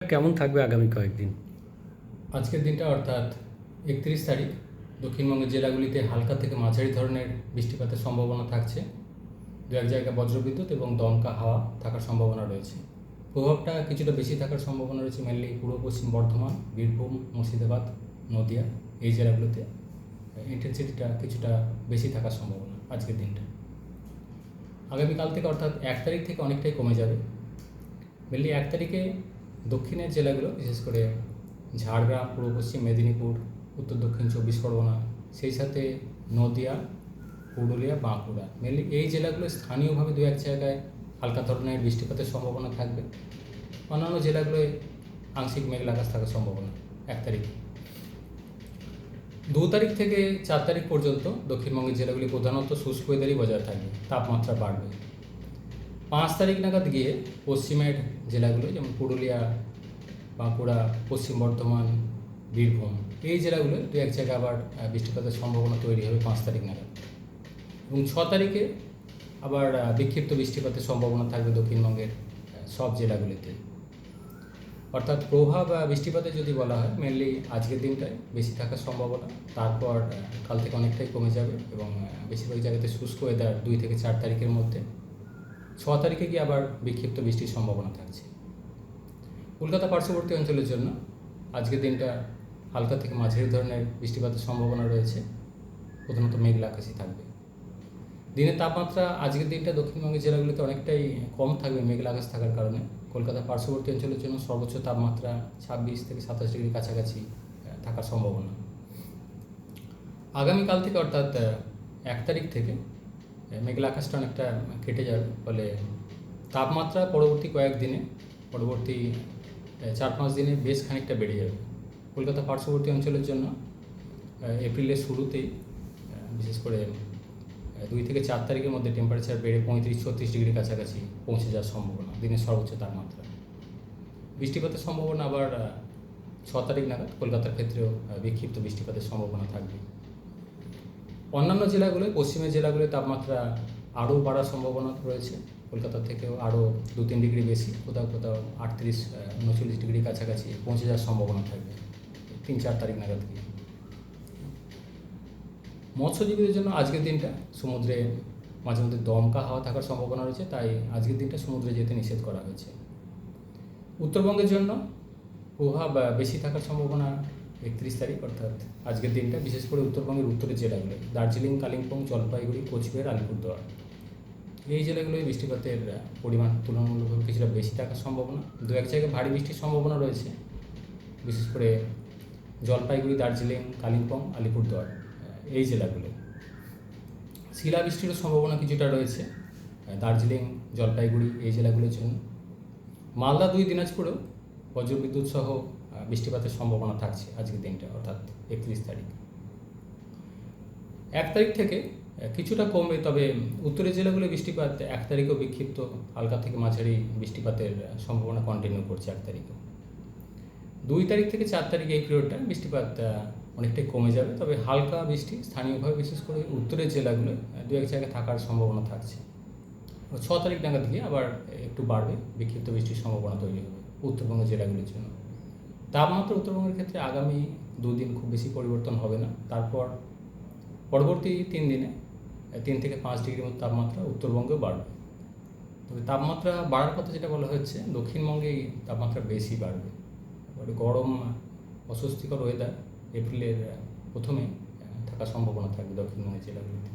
কেমন থাকবে আগামী কয়েকদিন? আজকের দিনটা অর্থাৎ 31 তারিখ দক্ষিণবঙ্গের জেলাগুলিতে হালকা থেকে মাঝারি ধরনের বৃষ্টিপাতের সম্ভাবনা থাকছে। দু এক জায়গায় বজ্রবিদ্যুৎ এবং দমকা হাওয়া থাকার সম্ভাবনা রয়েছে। প্রভাবটা কিছুটা বেশি থাকার সম্ভাবনা রয়েছে মেনলি পূর্ব পশ্চিম বর্ধমান, বীরভূম, মুর্শিদাবাদ, নদিয়া এই জেলাগুলোতে ইন্টেন্সিটিটা কিছুটা বেশি থাকার সম্ভাবনা আজকের দিনটা। আগামীকাল থেকে অর্থাৎ 1 তারিখ থেকে অনেকটাই কমে যাবে। মেনলি 1 তারিখে দক্ষিণের জেলাগুলো বিশেষ করে ঝাড়গ্রাম, পূর্ব পশ্চিম মেদিনীপুর, উত্তর দক্ষিণ 24 পরগনা, সেই সাথে নদিয়া, পুরুলিয়া, বাঁকুড়া, মেনলি এই জেলাগুলো স্থানীয়ভাবে দু এক জায়গায় হালকা ধরনের বৃষ্টিপাতের সম্ভাবনা থাকবে। অন্যান্য জেলাগুলোয় আংশিক মেঘলা আকাশ থাকার সম্ভাবনা 1 তারিখে। 2 তারিখ থেকে 4 তারিখ পর্যন্ত দক্ষিণবঙ্গের জেলাগুলি প্রধানত শুষ্ক ওয়েদারই বজায় থাকবে, তাপমাত্রা বাড়বে। 5 তারিখ নাগাদ গিয়ে পশ্চিমের জেলাগুলো যেমন পুরুলিয়া, বাঁকুড়া, পশ্চিম বর্ধমান, বীরভূম এই জেলাগুলো দু এক জায়গায় আবার বৃষ্টিপাতের সম্ভাবনা তৈরি হবে 5 তারিখ নাগাদ। এবং 6 তারিখে আবার বিক্ষিপ্ত বৃষ্টিপাতের সম্ভাবনা থাকবে দক্ষিণবঙ্গের সব জেলাগুলিতে। অর্থাৎ প্রভাব বৃষ্টিপাতে যদি বলা হয় মেনলি আজকের দিনটায় বেশি থাকার সম্ভাবনা, তারপর কাল থেকে অনেকটাই কমে যাবে এবং বেশিরভাগ জায়গাতে শুষ্ক ওয়েদার 2 থেকে 4 তারিখের মধ্যে। 6 তারিখে গিয়ে আবার বিক্ষিপ্ত বৃষ্টির সম্ভাবনা থাকছে। কলকাতা পার্শ্ববর্তী অঞ্চলের জন্য আজকের দিনটা হালকা থেকে মাঝারি ধরনের বৃষ্টিপাতের সম্ভাবনা রয়েছে, প্রধানত মেঘলা আকাশই থাকবে। দিনের তাপমাত্রা আজকের দিনটা দক্ষিণবঙ্গের জেলাগুলিতে অনেকটাই কম থাকবে মেঘলা আকাশ থাকার কারণে। কলকাতা পার্শ্ববর্তী অঞ্চলের জন্য সর্বোচ্চ তাপমাত্রা 26 থেকে 27 ডিগ্রি কাছাকাছি থাকার সম্ভাবনা। আগামীকাল থেকে অর্থাৎ 1 তারিখ থেকে মেঘলা আকাশটা অনেকটা কেটে যাবে, ফলে তাপমাত্রা পরবর্তী কয়েকদিনে পরবর্তী 4-5 দিনে বেশ খানিকটা বেড়ে যাবে। কলকাতা পার্শ্ববর্তী অঞ্চলের জন্য এপ্রিলের শুরুতেই বিশেষ করে 2 থেকে 4 তারিখের মধ্যে টেম্পারেচার বেড়ে 35-36 ডিগ্রি কাছাকাছি পৌঁছে যাওয়ার সম্ভাবনা দিনের সর্বোচ্চ তাপমাত্রা। বৃষ্টিপাতের সম্ভাবনা আবার 6 তারিখ নাগাদ কলকাতার ক্ষেত্রেও বিক্ষিপ্ত বৃষ্টিপাতের সম্ভাবনা থাকবে। অন্যান্য জেলাগুলোয় পশ্চিমের জেলাগুলোয় তাপমাত্রা আরও বাড়ার সম্ভাবনা রয়েছে, কলকাতার থেকেও আরও 2-3 ডিগ্রি বেশি, কোথাও কোথাও 38-39 ডিগ্রি কাছাকাছি পৌঁছে যাওয়ার সম্ভাবনা থাকবে 3-4 তারিখ নাগাদ গিয়ে। মৎস্যজীবীদের জন্য আজকের দিনটা সমুদ্রে মাঝে মধ্যে দমকা হাওয়া থাকার সম্ভাবনা রয়েছে, তাই আজকের দিনটা সমুদ্রে যেতে নিষেধ করা হয়েছে। উত্তরবঙ্গের জন্য প্রভাব বেশি থাকার সম্ভাবনা 31 তারিখ অর্থাৎ আজকের দিনটা, বিশেষ করে উত্তরবঙ্গের উত্তরের জেলাগুলো দার্জিলিং, কালিম্পং, জলপাইগুড়ি, কোচবিহার, আলিপুরদুয়ার এই জেলাগুলোয় বৃষ্টিপাতের পরিমাণ তুলনামূলকভাবে কিছুটা বেশি থাকার সম্ভাবনা। দু এক জায়গায় ভারী বৃষ্টির সম্ভাবনা রয়েছে, বিশেষ করে জলপাইগুড়ি, দার্জিলিং, কালিম্পং, আলিপুরদুয়ার এই জেলাগুলো। শিলাবৃষ্টিরও সম্ভাবনা কিছুটা রয়েছে দার্জিলিং, জলপাইগুড়ি এই জেলাগুলোর জন্য। মালদা, 2 দিনাজপুরেও বজ্রবিদ্যুৎ সহ বৃষ্টিপাতের সম্ভাবনা থাকছে আজকের দিনটা অর্থাৎ 31 তারিখ। 1 তারিখ থেকে কিছুটা কমবে, তবে উত্তরের জেলাগুলো বৃষ্টিপাত 1 তারিখেও বিক্ষিপ্ত হালকা থেকে মাঝারি বৃষ্টিপাতের সম্ভাবনা কন্টিনিউ করছে 1 তারিখে। 2 তারিখ থেকে 4 তারিখ এই পিরিয়ডটা বৃষ্টিপাত অনেকটাই কমে যাবে, তবে হালকা বৃষ্টি স্থানীয়ভাবে বিশেষ করে উত্তরের জেলাগুলো দু এক জায়গায় থাকার সম্ভাবনা থাকছে। 6 তারিখ নাগাদ গিয়ে আবার একটু বাড়বে, বিক্ষিপ্ত বৃষ্টির সম্ভাবনা তৈরি হবে উত্তরবঙ্গের জেলাগুলির জন্য। তাপমাত্রা উত্তরবঙ্গের ক্ষেত্রে আগামী 2 দিন খুব বেশি পরিবর্তন হবে না, তারপর পরবর্তী 3 দিনে 3 থেকে 5 ডিগ্রির মতো তাপমাত্রা উত্তরবঙ্গেও বাড়বে। তবে তাপমাত্রা বাড়ার কথা যেটা বলা হচ্ছে দক্ষিণবঙ্গেই তাপমাত্রা বেশি বাড়বে। গরম অস্বস্তিকর ওয়েদার এপ্রিলের প্রথমে থাকার সম্ভাবনা থাকবে দক্ষিণবঙ্গের জেলাগুলিতে।